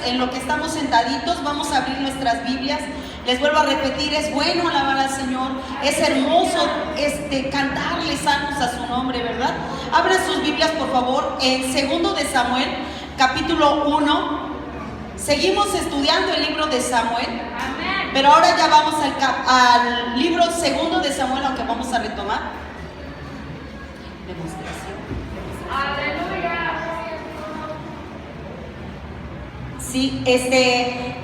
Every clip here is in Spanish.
en lo que estamos sentaditos, vamos a abrir nuestras Biblias. Les vuelvo a repetir, es bueno alabar al Señor, es hermoso cantarle salmos a su nombre, ¿verdad? Abran sus Biblias, por favor, en 2 de Samuel, capítulo 1. Seguimos estudiando el libro de Samuel, pero ahora ya vamos al libro 2 de Samuel, aunque vamos a retomar. Demostración. Aleluya. Sí,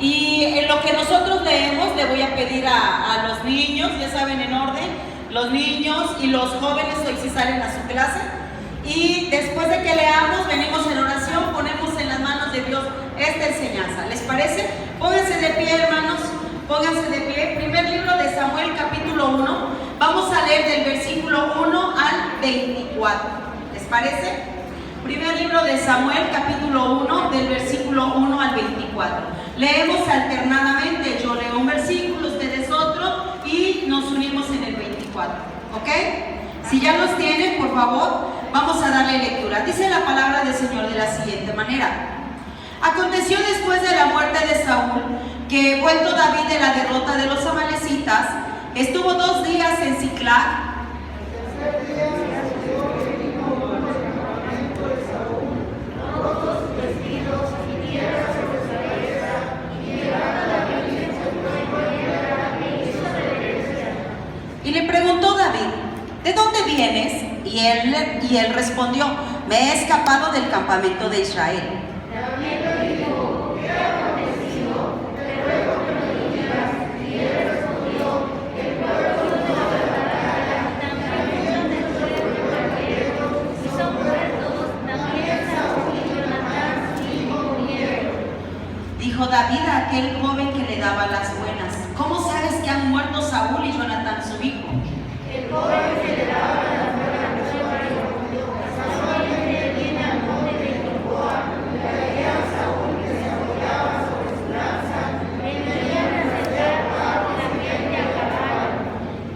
y en lo que nosotros leemos, le voy a pedir a los niños, ya saben, en orden, los niños y los jóvenes hoy sí salen a su clase. Y después de que leamos, venimos en oración, ponemos en las manos de Dios esta enseñanza. ¿Les parece? Pónganse de pie, hermanos, pónganse de pie. Primer libro de Samuel, capítulo 1. Vamos a leer del versículo 1 al 24. ¿Les parece? Primer libro de Samuel, capítulo 1, del versículo 1 al 24. Leemos alternadamente, yo leo un versículo, ustedes otro, y nos unimos en el 24. ¿Ok? Si ya los tienen, por favor, vamos a darle lectura. Dice la palabra del Señor de la siguiente manera. Aconteció después de la muerte de Saúl, que vuelto David de la derrota de los amalecitas, estuvo 2 días en Siclag. Y le preguntó David, ¿de dónde vienes? Y él respondió, me he escapado del campamento de Israel. Dijo David a aquel joven que le daba las buenas, ¿cómo sabes que han muerto Saúl y Jonatán su hijo? El joven que le daba las buenas respondió, Samuel viene al monte de Gilboa, y traía a Saúl que se apoyaba sobre su lanza, venían a reserva de la gente a caballo.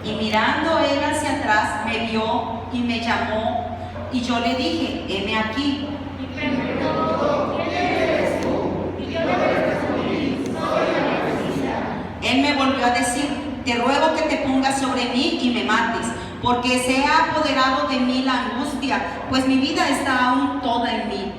Y mirando él hacia atrás, me vio y me llamó, y yo le dije, heme aquí. Y preguntó, ¿quién eres tú? Y yo le respondí, soy Amalekita. Él me volvió a decir, te ruego que te pongas sobre mí y me mates, porque se ha apoderado de mí la angustia, pues mi vida está aún toda en mí.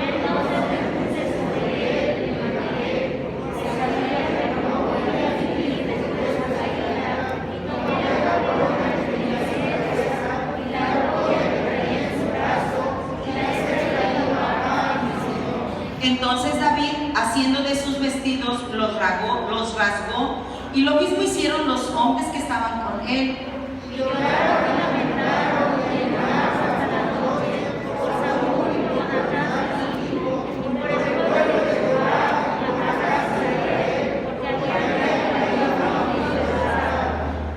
Entonces me puse sobre él y lo maté, porque sabía que no podía vivir después de caída, y tomé la corona de mi cabeza, y la gloria que traía en su brazo, y la estrella de Jehová mi Señor. Entonces David, haciendo de sus vestidos, los rasgó, y lo mismo hicieron los hombres que estaban con él. Y lloraron y lamentaron y lloraron hasta la noche por Saúl y Jonatán su hijo, y por el pueblo de Jehová y la casa de Israel, porque había caído en Jehová.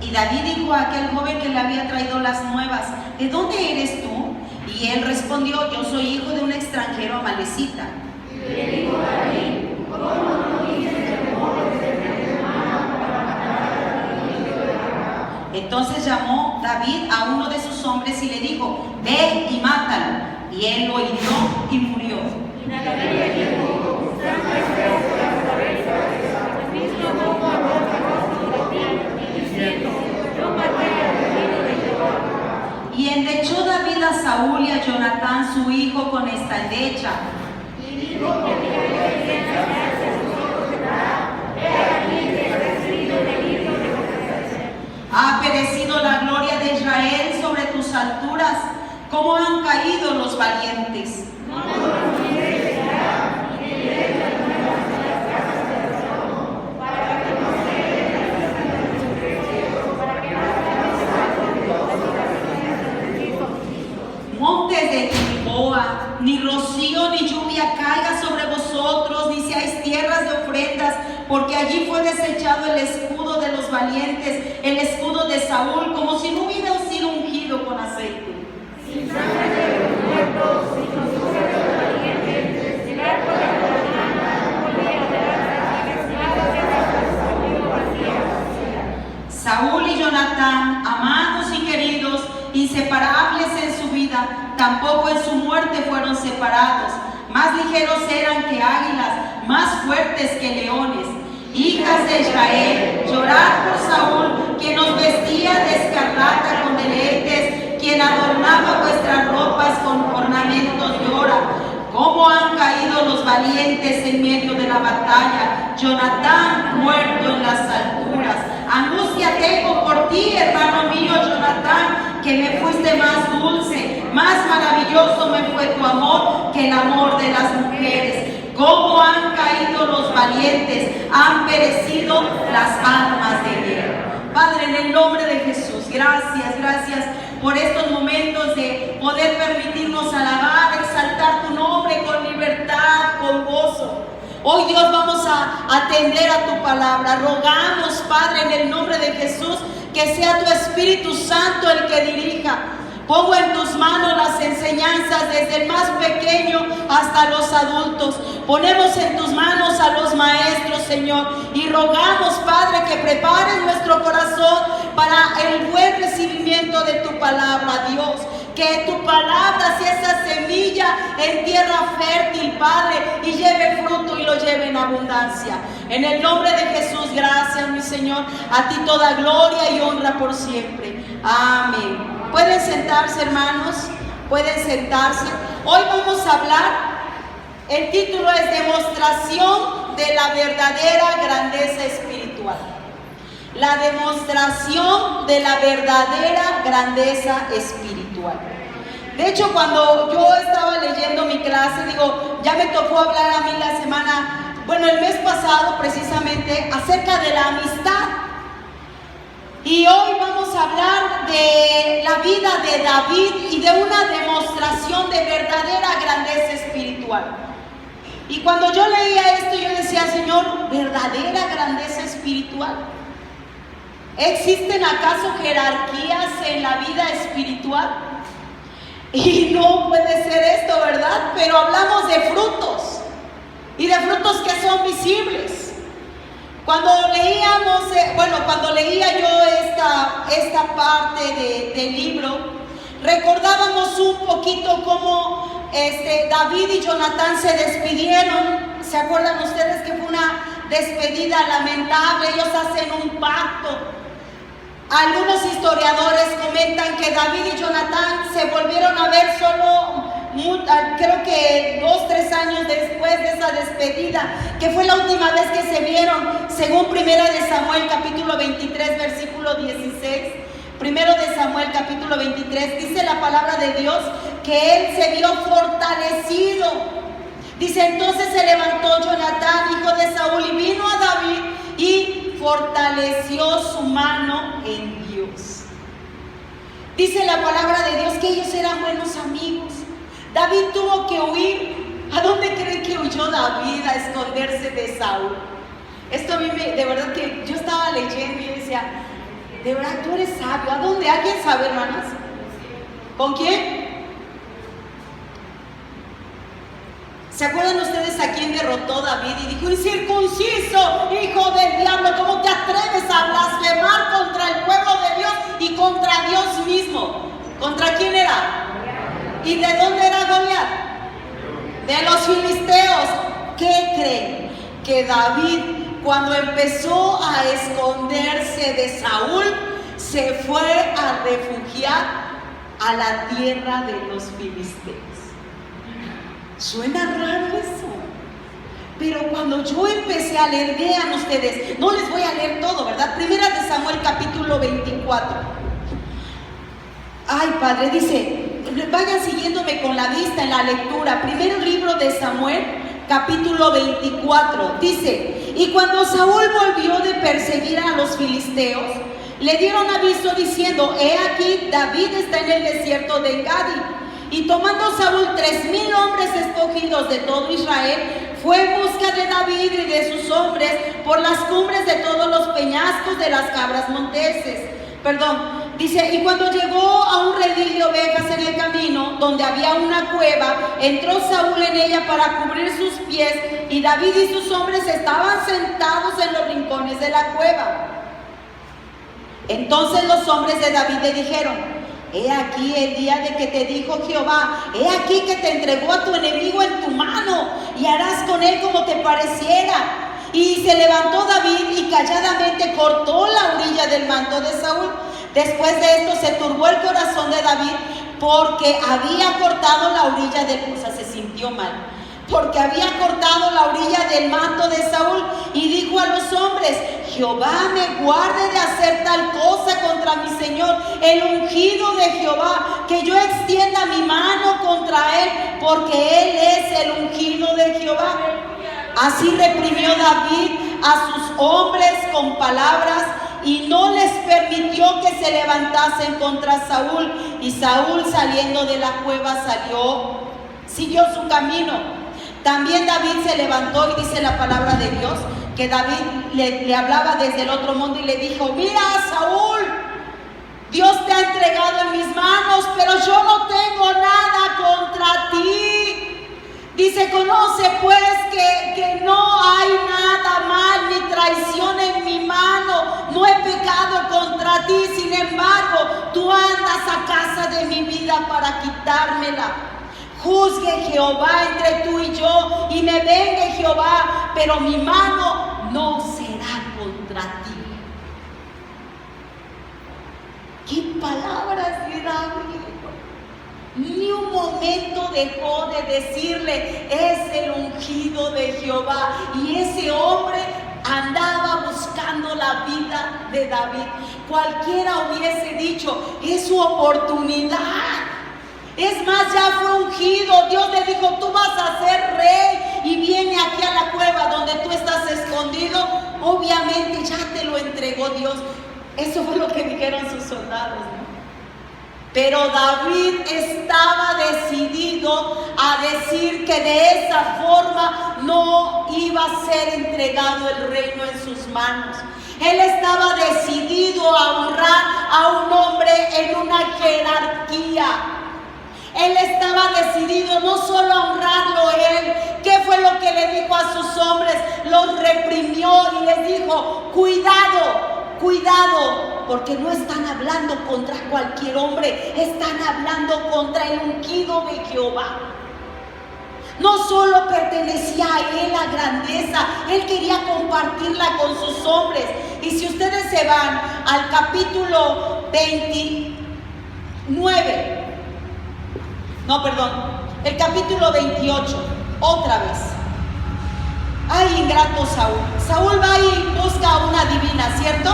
Y David dijo a aquel joven que le había traído las nuevas, ¿de dónde eres tú? Y él respondió, yo soy hijo de un extranjero amalecita. Y le dijo David, ¿cómo no dices temores de mi hermano para matar al hijo de Jehová? Entonces llamó David a uno de sus hombres y le dijo, ve y mátalo. Y él lo hirió y murió. Y David le dijo, sangre fresca la cabeza de Saúl, mismo como a ti, y diciendo, yo maté al hijo de Jehová. Y endechó David a Saúl y a Jonatán su hijo con esta endecha. Y dijo que mi obediencia hacia sus hijos será, he aquí que he recibido del hijo de Jonatán. Ha perecido la gloria de Israel sobre tus alturas, como han caído los valientes. No nos olvides ya, y que lleves las nuevas de las casas de Saúl, para que no se den las precios, para que no seamos salvos de todas las cosas de Cristo. Montes de Gilboa, ni rocío ni lluvia caiga sobre vosotros, ni seáis tierras de ofrendas, porque allí fue desechado el escudo de los valientes, el escudo de Saúl, como si no hubiera sido ungido con aceite. Sin sangre de los muertos, sin rocío de los valientes, el arco de la mañana no podía dar nada que la Saúl vacía. Saúl y Jonatán, amados y queridos, inseparables en su vida, tampoco en su muerte fueron separados. Más ligeros eran que águilas, más fuertes que leones. Hijas de Israel, llorad por Saúl, quien os vestía de escarlata con deleites, quien adornaba vuestras ropas con ornamentos de oro. Cómo han caído los valientes en medio de la batalla, Jonatán muerto en las alturas. Angustia tengo por ti, hermano mío Jonatán, que me fuiste más dulce, más maravilloso me fue tu amor que el amor de las mujeres. Cómo han caído los valientes, han perecido las armas de guerra. Padre, en el nombre de Jesús, gracias por estos momentos de poder permitirnos alabar, exaltar tu nombre con libertad, con gozo. Hoy, Dios, vamos a atender a tu palabra. Rogamos, Padre, en el nombre de Jesús, que sea tu Espíritu Santo el que dirija. Pongo en tus manos las enseñanzas desde el más pequeño hasta los adultos. Ponemos en tus manos a los maestros, Señor, y rogamos, Padre, que prepares nuestro corazón para el buen recibimiento de tu palabra, Dios. Que tu palabra sea esa semilla en tierra fértil, Padre, y lleve fruto y lo lleve en abundancia. En el nombre de Jesús, gracias, mi Señor. A ti toda gloria y honra por siempre. Amén. Pueden sentarse, hermanos, pueden sentarse. Hoy vamos a hablar, el título es Demostración de la verdadera grandeza espiritual. La demostración de la verdadera grandeza espiritual. De hecho, cuando yo estaba leyendo mi clase, ya me tocó hablar a mí el mes pasado precisamente acerca de la amistad. Y hoy vamos a hablar de la vida de David y de una demostración de verdadera grandeza espiritual. Y cuando yo leía esto, yo decía, Señor, ¿verdadera grandeza espiritual? ¿Existen acaso jerarquías en la vida espiritual? Y no puede ser esto, ¿verdad? Pero hablamos de frutos, y de frutos que son visibles. Cuando leía yo esta parte del libro, recordábamos un poquito cómo David y Jonatán se despidieron. ¿Se acuerdan ustedes que fue una despedida lamentable? Ellos hacen un pacto. Algunos historiadores comentan que David y Jonatán se volvieron a ver solo, creo que 2-3 años después de esa despedida, que fue la última vez que se vieron, según 1 de Samuel capítulo 23 versículo 16. 1 de Samuel capítulo 23 dice la palabra de Dios que él se vio fortalecido. Dice, entonces se levantó Jonatán, hijo de Saúl, y vino a David y fortaleció su mano en Dios. Dice la palabra de Dios que ellos eran buenos amigos. David tuvo que huir. ¿A dónde creen que huyó David? A esconderse de Saúl. Esto a mí de verdad que yo estaba leyendo y decía, de verdad tú eres sabio. ¿A dónde? ¿Alguien sabe, hermanas? ¿Con quién? ¿Se acuerdan ustedes a quién derrotó David? Y dijo, incircunciso, hijo del diablo, ¿cómo te atreves a blasfemar contra el pueblo de Dios y contra Dios mismo? ¿Contra quién era? ¿Y de dónde era Goliat? De los filisteos. ¿Qué creen? Que David, cuando empezó a esconderse de Saúl, se fue a refugiar a la tierra de los filisteos. Suena raro eso, pero cuando yo empecé a leer, vean ustedes, no les voy a leer todo, ¿verdad? 1 de Samuel capítulo 24. Ay, Padre, dice, vayan siguiéndome con la vista en la lectura. Primero libro de Samuel capítulo 24, dice, y cuando Saúl volvió de perseguir a los filisteos, le dieron aviso diciendo, he aquí, David está en el desierto de Engadi. Y tomando Saúl 3,000 hombres escogidos de todo Israel, fue en busca de David y de sus hombres por las cumbres de todos los peñascos de las cabras monteses. Dice, y cuando llegó a un redil de ovejas en el camino, donde había una cueva, entró Saúl en ella para cubrir sus pies, y David y sus hombres estaban sentados en los rincones de la cueva. Entonces los hombres de David le dijeron, he aquí el día de que te dijo Jehová, he aquí que te entregó a tu enemigo en tu mano, y harás con él como te pareciera. Y se levantó David y calladamente cortó la orilla del manto de Saúl. Después de esto se turbó el corazón de David, porque había cortado la orilla del, o sea, se sintió mal, porque había cortado la orilla del manto de Saúl, y dijo a los hombres, Jehová me guarde de hacer tal cosa contra mi Señor, el ungido de Jehová, que yo extienda mi mano contra él, porque él es el ungido de Jehová. Así reprimió David a sus hombres con palabras, y no les permitió que se levantasen contra Saúl. Y Saúl, saliendo de la cueva, siguió su camino. También David se levantó, y dice la palabra de Dios que David le hablaba desde el otro mundo y le dijo, mira, Saúl, Dios te ha entregado en mis manos, pero yo no tengo nada contra ti. Dice, conoce pues que no hay nada mal ni traición en mi mano, no he pecado contra ti, sin embargo, tú andas a casa de mi vida para quitármela. Juzgue Jehová entre tú y yo, y me vengue Jehová, pero mi mano no será contra ti. ¿Qué palabras de David? Ni un momento dejó de decirle, es el ungido de Jehová. Y ese hombre andaba buscando la vida de David. Cualquiera hubiese dicho, es su oportunidad. Es más, ya fue ungido. Dios le dijo, tú vas a ser rey, y viene aquí a la cueva donde tú estás escondido. Obviamente ya te lo entregó Dios. Eso fue lo que dijeron sus soldados, ¿no? Pero David estaba decidido a decir que de esa forma no iba a ser entregado el reino en sus manos. Él estaba decidido a honrar a un hombre en una jerarquía. Él estaba decidido no solo a honrarlo él. ¿Qué fue lo que le dijo a sus hombres? Los reprimió y les dijo, cuidado, cuidado, porque no están hablando contra cualquier hombre, están hablando contra el ungido de Jehová. No solo pertenecía a él la grandeza, él quería compartirla con sus hombres. Y si ustedes se van al capítulo 29, el capítulo 28, otra vez. Ay, ingrato Saúl. Saúl va y busca a una divina, ¿cierto?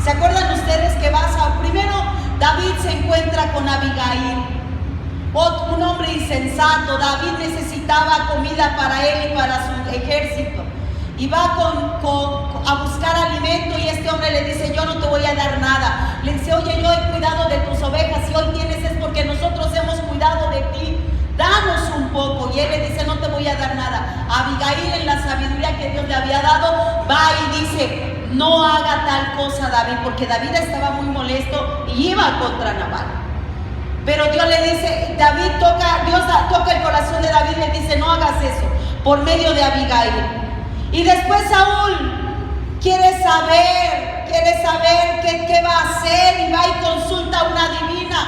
¿Se acuerdan ustedes que va Saúl? Primero David se encuentra con Abigail, un hombre insensato. David necesitaba comida para él y para su ejército, y va a buscar alimento, y este hombre le dice, yo no te voy a dar nada. Le dice, oye, yo he cuidado de tus ovejas, y hoy tienes es porque nosotros hemos cuidado de ti, danos un poco. Y él le dice, no te voy a dar nada. Abigail, en la sabiduría que Dios le había dado, va y dice, no haga tal cosa David, porque David estaba muy molesto y iba contra Nabal. Pero Dios le dice, Dios toca el corazón de David y le dice, no hagas eso, por medio de Abigail. Y después Saúl quiere saber qué va a hacer, y va y consulta a una divina.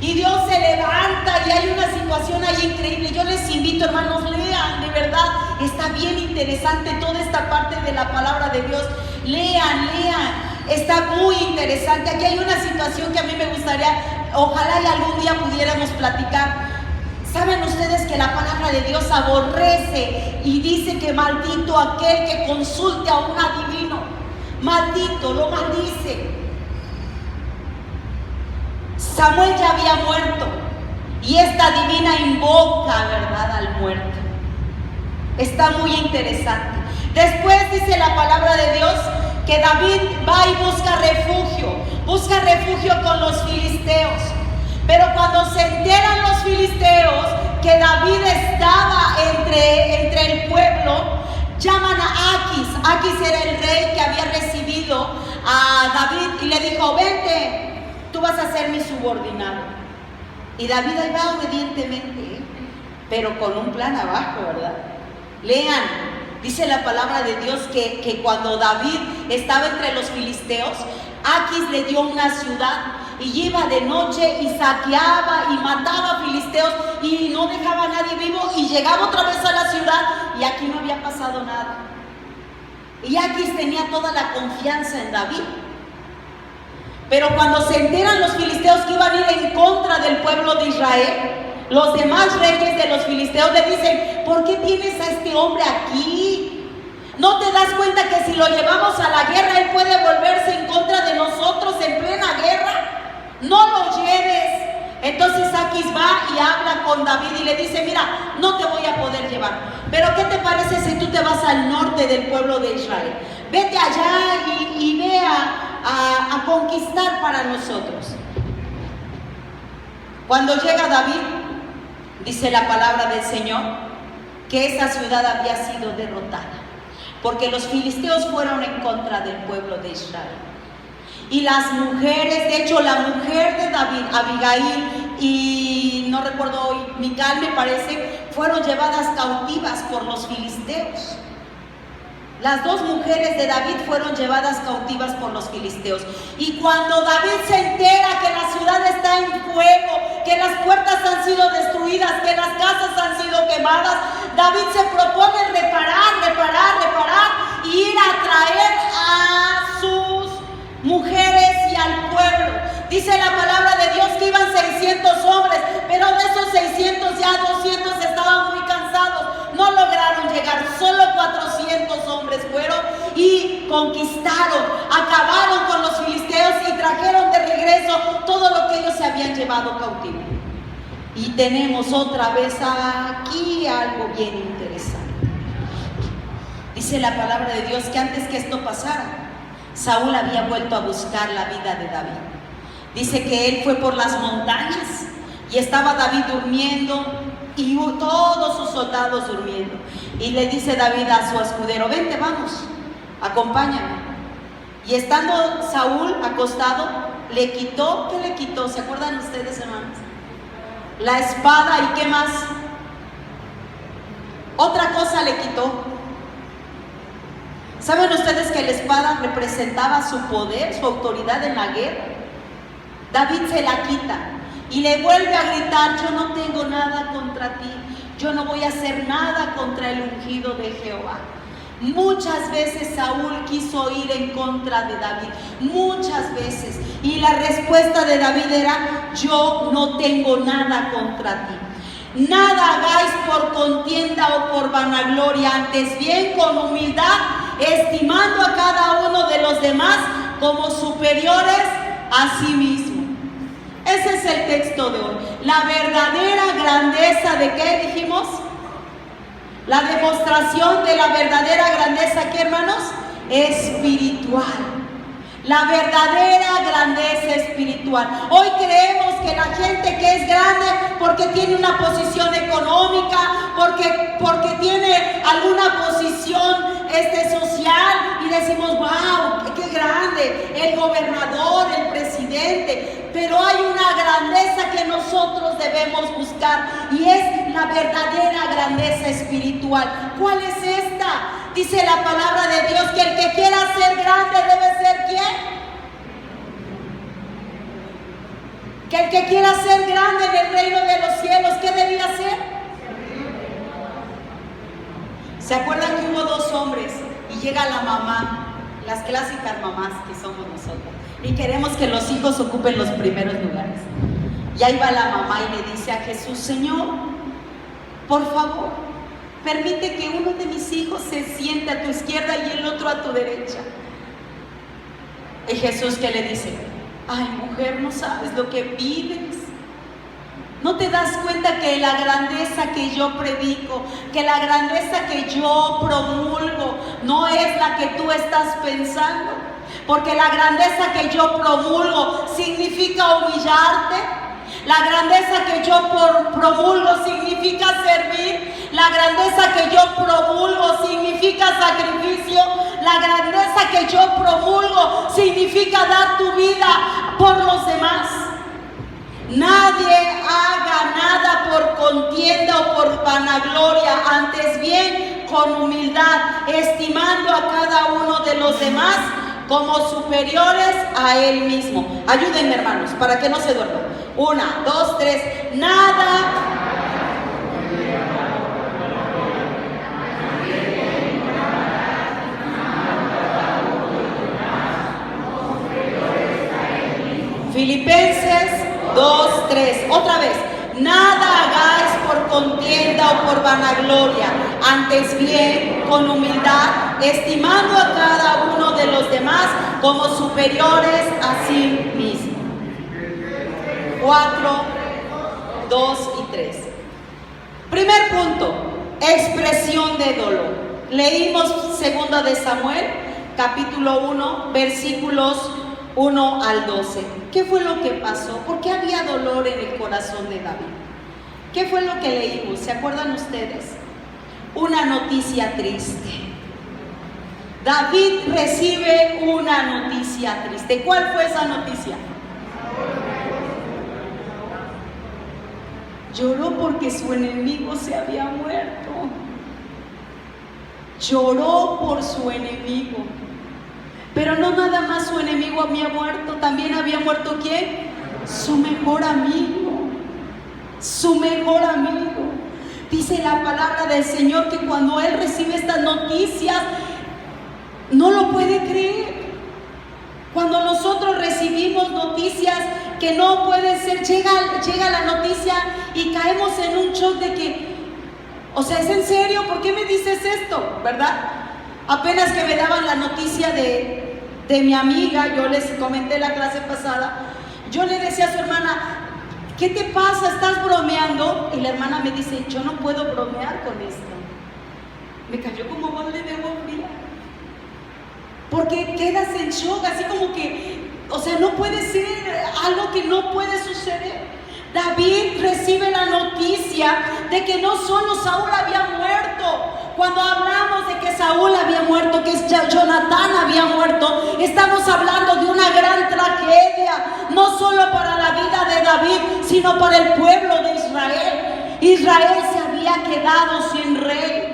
Y Dios se levanta, y hay una situación ahí increíble. Yo les invito, hermanos, lean, de verdad, está bien interesante toda esta parte de la palabra de Dios. Lean, está muy interesante. Aquí hay una situación que a mí me gustaría, ojalá y algún día pudiéramos platicar. ¿Saben ustedes que la palabra de Dios aborrece y dice que maldito aquel que consulte a un adivino? Maldito, lo maldice. Samuel ya había muerto, y esta divina invoca, ¿verdad?, al muerto. Está muy interesante. Después dice la palabra de Dios que David va y busca refugio con los filisteos. Pero cuando se enteran los filisteos que David estaba entre el pueblo, llaman a Aquis. Aquis era el rey que había recibido a David, y le dijo, vente, tú vas a ser mi subordinado. Y David ahí va obedientemente, pero con un plan abajo, ¿verdad? Lean, dice la palabra de Dios que cuando David estaba entre los filisteos, Aquis le dio una ciudad, y iba de noche y saqueaba y mataba filisteos y no dejaba a nadie vivo, y llegaba otra vez a la ciudad y aquí no había pasado nada. Y Aquis tenía toda la confianza en David. Pero cuando se enteran los filisteos que iban a ir en contra del pueblo de Israel, los demás reyes de los filisteos le dicen: ¿por qué tienes a este hombre aquí? ¿No te das cuenta que si lo llevamos a la guerra, él puede volverse en contra de nosotros en plena guerra? No lo lleves. Entonces Aquis va y habla con David y le dice: mira, no te voy a poder llevar, pero ¿qué te parece si tú te vas al norte del pueblo de Israel? Vete allá y ve a conquistar para nosotros. Cuando llega David, dice la palabra del Señor que esa ciudad había sido derrotada, porque los filisteos fueron en contra del pueblo de Israel. Y las mujeres, de hecho la mujer de David, Abigail, y no recuerdo hoy, Mical me parece, fueron llevadas cautivas por los filisteos. Las dos mujeres de David fueron llevadas cautivas por los filisteos. Y cuando David se entera que la ciudad está en fuego, que las puertas han sido destruidas, que las casas han sido quemadas, David se propone reparar y ir a traer a sus mujeres y al pueblo. Dice la palabra de Dios que iban 600 hombres, pero de esos 600 ya 200 estaban muy cansados, no lograron llegar, solo 400 hombres fueron y conquistaron, acabaron con los filisteos y trajeron de regreso todo lo que ellos se habían llevado cautivo. Y tenemos otra vez aquí algo bien interesante. Dice la palabra de Dios que antes que esto pasara, Saúl había vuelto a buscar la vida de David. Dice que él fue por las montañas y estaba David durmiendo y todos sus soldados durmiendo. Y le dice David a su escudero: vente, vamos, acompáñame. Y estando Saúl acostado, le quitó, ¿qué le quitó? ¿Se acuerdan ustedes, hermanos? La espada. ¿Y qué más? Otra cosa le quitó. ¿Saben ustedes que la espada representaba su poder, su autoridad en la guerra? David se la quita y le vuelve a gritar: yo no tengo nada contra ti, yo no voy a hacer nada contra el ungido de Jehová. Muchas veces Saúl quiso ir en contra de David, muchas veces, y la respuesta de David era: yo no tengo nada contra ti. Nada hagáis por contienda o por vanagloria, antes bien con humildad, estimando a cada uno de los demás como superiores a sí mismo. Ese es el texto de hoy. La verdadera grandeza de ¿qué dijimos? La demostración de la verdadera grandeza, ¿qué, hermanos? Espiritual. La verdadera grandeza espiritual. Hoy creemos que la gente que es grande porque tiene una posición económica, porque tiene alguna posición social, y decimos: wow, qué grande, el gobernador, el presidente. Pero hay una grandeza que nosotros debemos buscar, y es la verdadera grandeza espiritual. ¿Cuál es esta? Dice la palabra de Dios que el que quiera ser grande debe ser ¿quién? Que el que quiera ser grande en el reino de los cielos, ¿qué debía ser? ¿Se acuerdan que hubo dos hombres y llega la mamá, las clásicas mamás que somos nosotros, y queremos que los hijos ocupen los primeros lugares? Y ahí va la mamá y le dice a Jesús: Señor, por favor, permite que uno de mis hijos se siente a tu izquierda y el otro a tu derecha. Y Jesús, ¿qué le dice? Ay, mujer, no sabes lo que pides. ¿No te das cuenta que la grandeza que yo predico, que la grandeza que yo promulgo, no es la que tú estás pensando? Porque la grandeza que yo promulgo significa humillarte. La grandeza que yo promulgo significa servir. La grandeza que yo promulgo significa sacrificio. La grandeza que yo promulgo significa dar tu vida por los demás. Nadie haga nada por contienda o por vanagloria, antes bien con humildad, estimando a cada uno de los demás como superiores a él mismo. Ayúdenme, hermanos, para que no se duerman. 1, 2, 3. Nada. Filipenses 2, 3. Otra vez. Nada hagáis por contienda o por vanagloria, antes bien con humildad, estimando a cada uno de los demás como superiores a sí mismo. 4, 2 y 3. Primer punto, expresión de dolor. Leímos 2 de Samuel, capítulo 1, versículos 1 al 12. ¿Qué fue lo que pasó? ¿Por qué había dolor en el corazón de David? ¿Qué fue lo que leímos? ¿Se acuerdan ustedes? Una noticia triste. David recibe una noticia triste. ¿Cuál fue esa noticia? Lloró porque su enemigo se había muerto. Lloró por su enemigo. Pero no nada más su enemigo había muerto, también había muerto ¿quién? Su mejor amigo. Su mejor amigo. Dice la palabra del Señor que cuando él recibe estas noticias, no lo puede creer. Cuando nosotros recibimos noticias que no pueden ser, llega la noticia y caemos en un shock de que, o sea, ¿es en serio? ¿Por qué me dices esto? ¿Verdad? Apenas que me daban la noticia de mi amiga, yo les comenté la clase pasada, yo le decía a su hermana, ¿qué te pasa? ¿Estás bromeando? Y la hermana me dice, yo no puedo bromear con esto. Me cayó como balde de agua fría. Porque quedas en shock, así como que, o sea, no puede ser algo que no puede suceder. David recibe la noticia de que no solo Saúl había muerto. Cuando hablamos de que Saúl había muerto, que Jonatán había muerto, estamos hablando de una gran tragedia, no solo para la vida de David, sino para el pueblo de Israel. Israel se había quedado sin rey.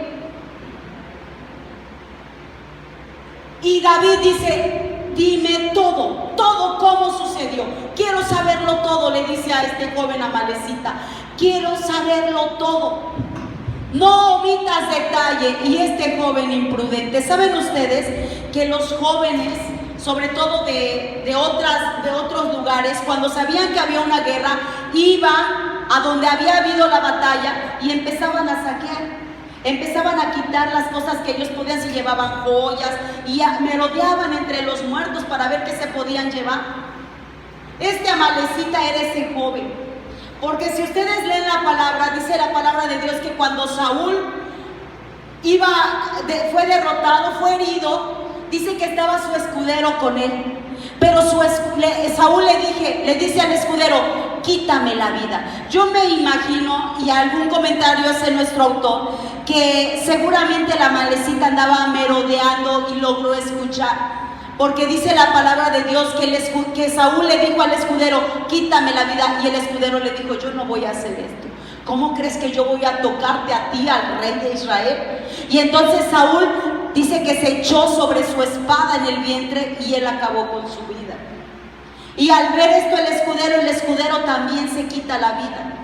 Y David dice, dime todo cómo sucedió. Quiero saberlo todo, le dice a este joven amalecita. Quiero saberlo todo. No omitas detalle. Y este joven imprudente, ¿saben ustedes que los jóvenes, sobre todo de otros lugares, cuando sabían que había una guerra, iban a donde había habido la batalla y empezaban a saquear? Empezaban a quitar las cosas que ellos podían, si llevaban joyas, y merodeaban entre los muertos para ver qué se podían llevar. Este amalecita era ese joven. Porque si ustedes leen la palabra, dice la palabra de Dios que cuando Saúl fue derrotado, fue herido, dice que estaba su escudero con él. Pero Saúl le dice al escudero, quítame la vida. Yo me imagino, y algún comentario hace nuestro autor, que seguramente la amalecita andaba merodeando y logró escuchar. Porque dice la palabra de Dios que Saúl le dijo al escudero, quítame la vida. Y el escudero le dijo, yo no voy a hacer esto. ¿Cómo crees que yo voy a tocarte a ti, al rey de Israel? Y entonces Saúl dice que se echó sobre su espada en el vientre y él acabó con su vida. Y al ver esto el escudero también se quita la vida.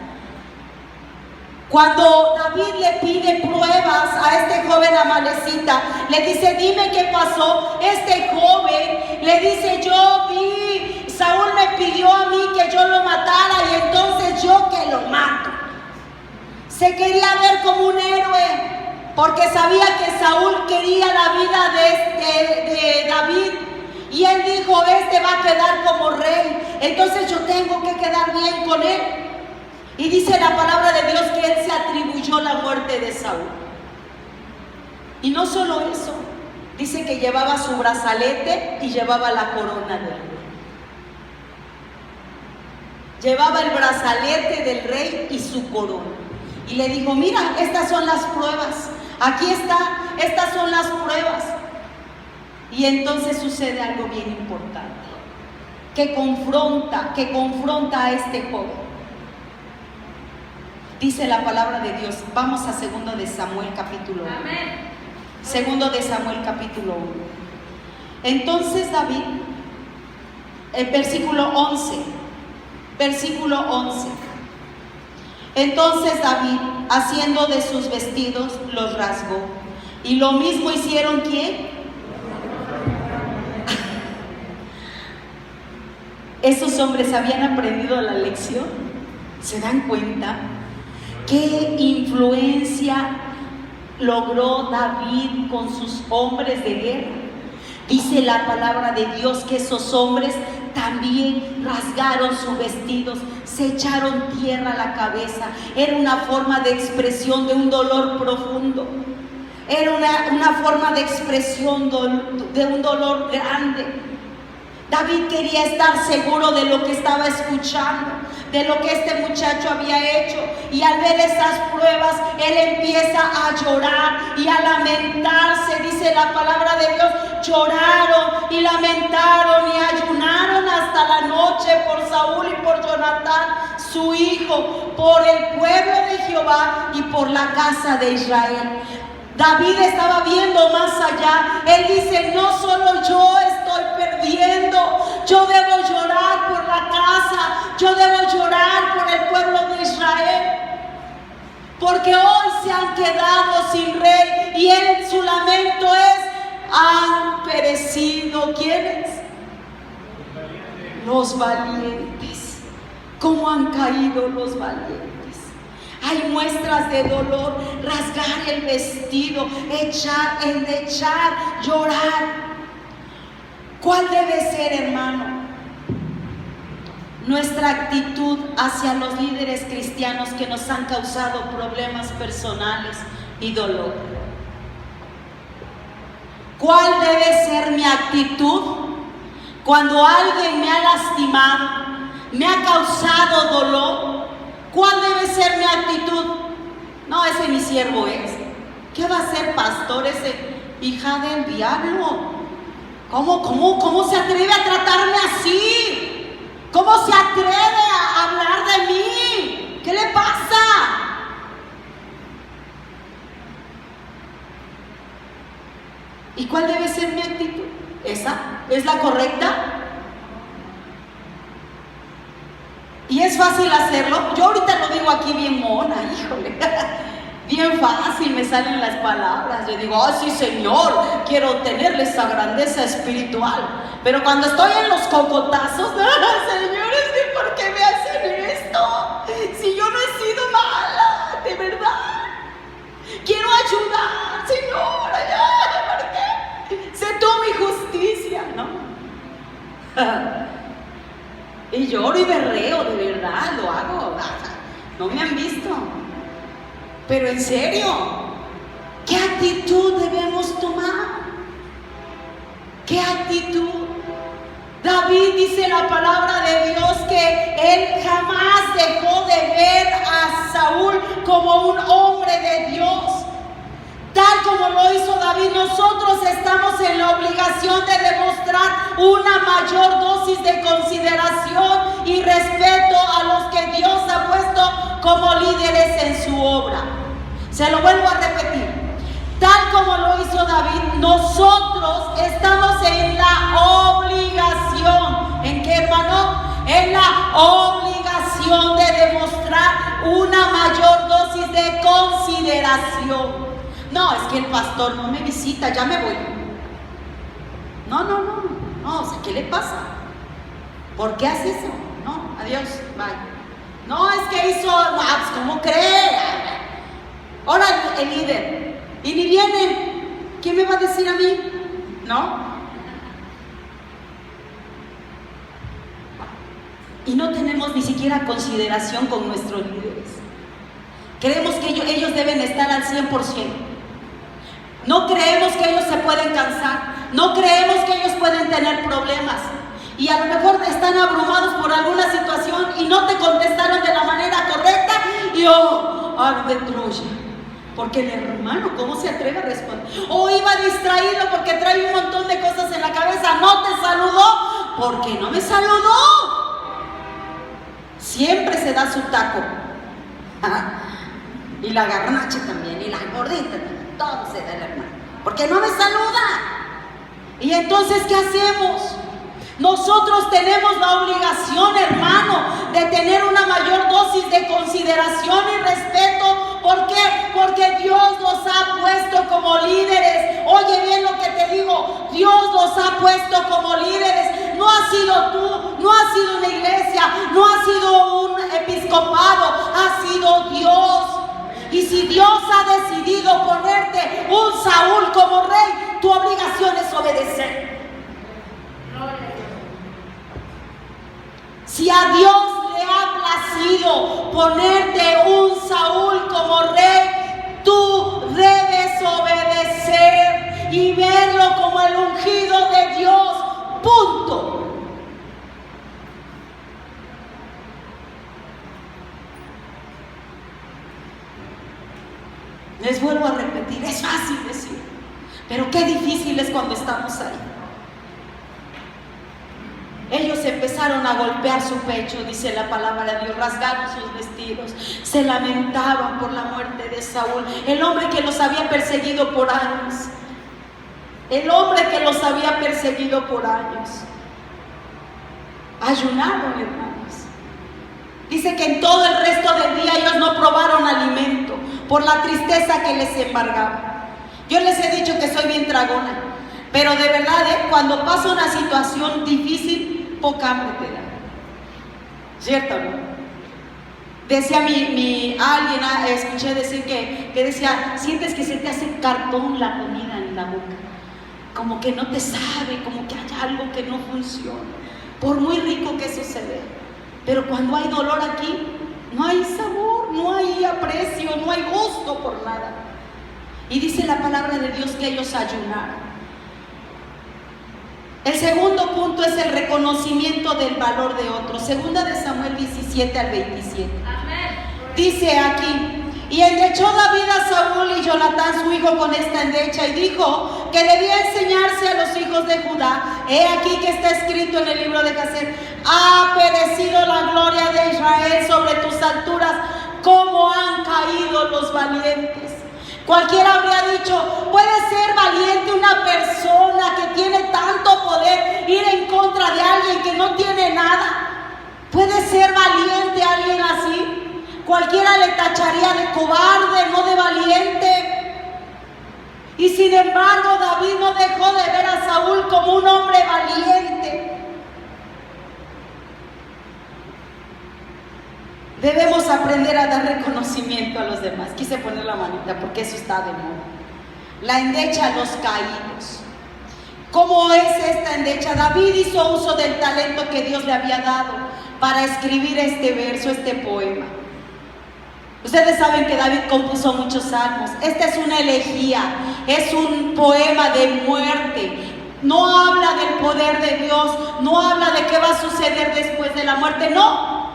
Cuando David le pide pruebas a este joven amalecita, le dice, dime qué pasó. Este joven le dice, yo vi, Saúl me pidió a mí que yo lo matara y entonces yo que lo mato. Se quería ver como un héroe, porque sabía que Saúl quería la vida de David. Y él dijo, este va a quedar como rey, entonces yo tengo que quedar bien con él. Y dice la palabra de Dios que él se atribuyó la muerte de Saúl. Y no solo eso, dice que llevaba su brazalete y llevaba la corona del rey. Llevaba el brazalete del rey y su corona. Y le dijo, mira, estas son las pruebas. Aquí está, estas son las pruebas. Y entonces sucede algo bien importante, que confronta a este joven. Dice la palabra de Dios, vamos a 2 de Samuel capítulo 1. Amén. 2 de Samuel capítulo 1. Entonces David, en versículo 11, entonces David, haciendo de sus vestidos, los rasgó. Y lo mismo hicieron, ¿quién? Esos hombres habían aprendido la lección. ¿Se dan cuenta? ¿Qué influencia logró David con sus hombres de guerra? Dice la palabra de Dios que esos hombres también rasgaron sus vestidos, se echaron tierra a la cabeza. Era una forma de expresión de un dolor profundo. Era una forma de expresión de un dolor grande. David quería estar seguro de lo que estaba escuchando, de lo que este muchacho había hecho. Y al ver esas pruebas, él empieza a llorar y a lamentarse. Dice la palabra de Dios, lloraron y lamentaron y ayunaron hasta la noche por Saúl y por Jonatán, su hijo, por el pueblo de Jehová y por la casa de Israel. David estaba viendo más allá. Él dice, no solo yo estoy perdiendo, yo debo llorar por la casa, yo debo llorar por el pueblo de Israel, porque hoy se han quedado sin rey. Y él, su lamento es, han perecido, ¿quiénes? Los valientes. ¿Cómo han caído los valientes? Hay muestras de dolor, rasgar el vestido, endechar, llorar. ¿Cuál debe ser, hermano, nuestra actitud hacia los líderes cristianos que nos han causado problemas personales y dolor? ¿Cuál debe ser mi actitud cuando alguien me ha lastimado, me ha causado dolor? ¿Cuál debe ser mi actitud? No, ese mi siervo es. ¿Qué va a ser, pastor? Ese hija del diablo. ¿Cómo se atreve a tratarme así? ¿Cómo se atreve a hablar de mí? ¿Qué le pasa? ¿Y cuál debe ser mi actitud? ¿Esa es la correcta? Y es fácil hacerlo. Yo ahorita lo digo aquí bien mona, híjole. Bien fácil me salen las palabras. Yo digo, oh sí, Señor, quiero tenerle esa grandeza espiritual. Pero cuando estoy en los cocotazos, Señor, es que ¿por qué me hacen esto? Si yo no he sido mala, de verdad. Quiero ayudar, Señor, ¿por qué? Sé tú mi justicia, ¿no? Y lloro y berreo, de verdad, lo hago. No me han visto. Pero en serio, ¿qué actitud debemos tomar? ¿Qué actitud? David dice la palabra de Dios que él jamás dejó de ver a Saúl como un hombre de Dios. Tal como lo hizo David, nosotros estamos en la obligación de demostrar una mayor dosis de consideración y respeto a los que Dios ha puesto como líderes en su obra. Se lo vuelvo a repetir. Tal como lo hizo David, nosotros estamos en la obligación. ¿En qué, hermano? En la obligación de demostrar una mayor dosis de consideración. No, es que el pastor no me visita, ya me voy. No, o sea, ¿qué le pasa? ¿Por qué hace eso? No, adiós, bye. No, es que hizo, pues, ¿cómo cree? Ahora el líder, y ni viene, ¿qué me va a decir a mí? ¿No? Y no tenemos ni siquiera consideración con nuestros líderes. Creemos que ellos deben estar al 100%. No creemos que ellos se pueden cansar. No creemos que ellos pueden tener problemas. Y a lo mejor están abrumados por alguna situación y no te contestaron de la manera correcta. Y arde Troya. Porque el hermano, ¿cómo se atreve a responder? O iba distraído porque trae un montón de cosas en la cabeza. No te saludó porque no me saludó. Siempre se da su taco. Y la garnacha también, y la gordita también. Todo se da el hermano, porque no me saluda. Y entonces, ¿qué hacemos? Nosotros tenemos la obligación, hermano, de tener una mayor dosis de consideración y respeto. ¿Por qué? Porque Dios nos ha puesto como líderes. Oye bien lo que te digo, Dios nos ha puesto como líderes. No has sido tú, no ha sido una iglesia, no ha sido un episcopado, ha sido Dios. Y si Dios ha decidido ponerte un Saúl como rey, tu obligación es obedecer. Si a Dios le ha placido ponerte un Saúl como rey, tú debes obedecer y verlo como el ungido de Dios. Punto. Les vuelvo a repetir, es fácil decir, pero qué difícil es cuando estamos ahí. Ellos empezaron a golpear su pecho, dice la palabra de Dios, rasgaron sus vestidos, se lamentaban por la muerte de Saúl, el hombre que los había perseguido por años. El hombre que los había perseguido por años. Ayunaron, hermanos. Dice que en todo el resto del día ellos no probaron alimento por la tristeza que les embargaba. Yo les he dicho que soy bien tragona, pero de verdad, cuando pasa una situación difícil, poca hambre te da. ¿Cierto, no? Decía alguien, escuché decir que decía, sientes que se te hace cartón la comida en la boca, como que no te sabe, como que hay algo que no funciona, por muy rico que eso se ve. Pero cuando hay dolor aquí, no hay sabor, no hay aprecio, no hay gusto por nada. Y dice la palabra de Dios que ellos ayunaron. El segundo punto es el reconocimiento del valor de otros. Segunda de Samuel 17 al 27. Amén. Dice aquí: y endechó David a Saúl y Jonatán su hijo con esta endecha, y dijo que debía enseñarse a los hijos de Judá. He aquí que está escrito en el libro de Jasén: ha perecido la gloria de Israel sobre tus alturas, como han caído los valientes. Cualquiera habría dicho: puede ser valiente una persona que tiene tanto poder, ir en contra de alguien que no tiene nada. Puede ser valiente alguien así. Cualquiera le tacharía de cobarde, no de valiente. Y sin embargo, David no dejó de ver a Saúl como un hombre valiente. Debemos aprender a dar reconocimiento a los demás. Quise poner la manita porque eso está de moda. La endecha a los caídos. ¿Cómo es esta endecha? David hizo uso del talento que Dios le había dado para escribir este verso, este poema. Ustedes saben que David compuso muchos salmos. Esta es una elegía, es un poema de muerte. No habla del poder de Dios, no habla de qué va a suceder después de la muerte, no.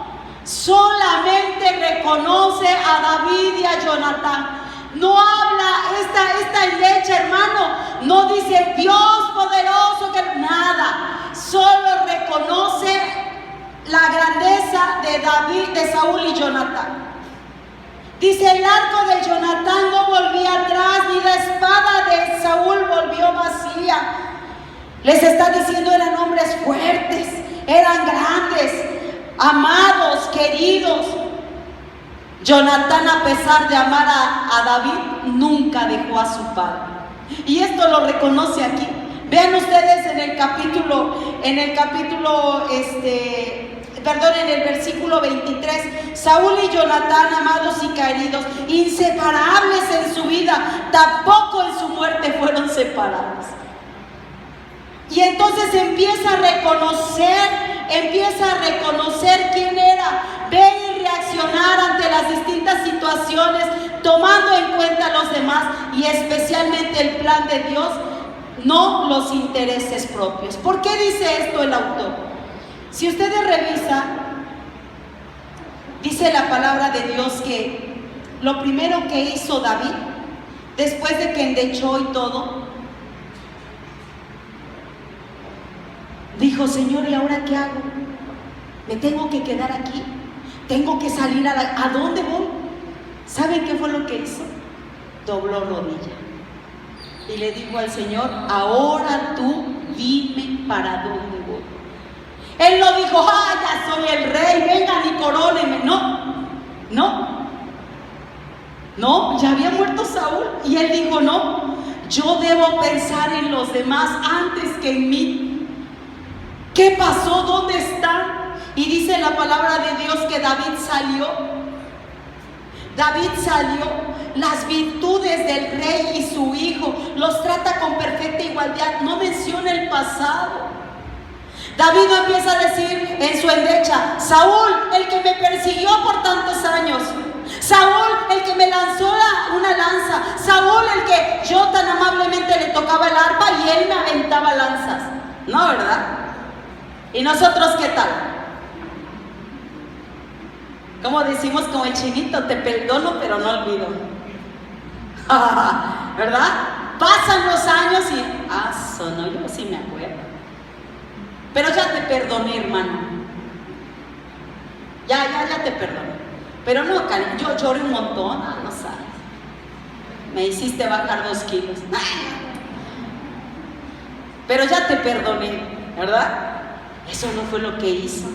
Solamente reconoce a David y a Jonatán. No habla esta endecha, hermano, no dice Dios poderoso, que nada. Solo reconoce la grandeza de David, de Saúl y Jonatán. Dice: el arco de Jonatán no volvía atrás, ni la espada de Saúl volvió vacía. Les está diciendo, eran hombres fuertes, eran grandes, amados, queridos. Jonatán, a pesar de amar a David, nunca dejó a su padre. Y esto lo reconoce aquí. Vean ustedes en el versículo 23, Saúl y Jonatán, amados y queridos, inseparables en su vida, tampoco en su muerte fueron separados. Y entonces empieza a reconocer quién era, ver y reaccionar ante las distintas situaciones, tomando en cuenta a los demás y especialmente el plan de Dios, no los intereses propios. ¿Por qué dice esto el autor? Si ustedes revisan, dice la palabra de Dios que lo primero que hizo David, después de que endechó y todo, dijo: Señor, ¿y ahora qué hago? ¿Me tengo que quedar aquí? ¿Tengo que salir a dónde voy? ¿Saben qué fue lo que hizo? Dobló rodilla y le dijo al Señor: ahora tú dime para dónde voy. Él no dijo, ya soy el rey, vengan y corónenme. No, ya había muerto Saúl. Y él dijo, no, yo debo pensar en los demás antes que en mí. ¿Qué pasó? ¿Dónde están? Y dice la palabra de Dios que David salió, las virtudes del rey y su hijo, los trata con perfecta igualdad, no menciona el pasado. David no empieza a decir en su endecha, Saúl, el que me persiguió por tantos años, Saúl, el que me lanzó una lanza, Saúl, el que yo tan amablemente le tocaba el arpa y él me aventaba lanzas. No, ¿verdad? ¿Y nosotros qué tal? Como decimos con el chinito, te perdono pero no olvido. ¿Verdad? Pasan los años y, no, yo sí me acuerdo. Pero ya te perdoné, hermano. Ya te perdoné. Pero no, yo lloré un montón, no sabes. Me hiciste bajar 2 kilos. Pero ya te perdoné, ¿verdad? Eso no fue lo que hizo.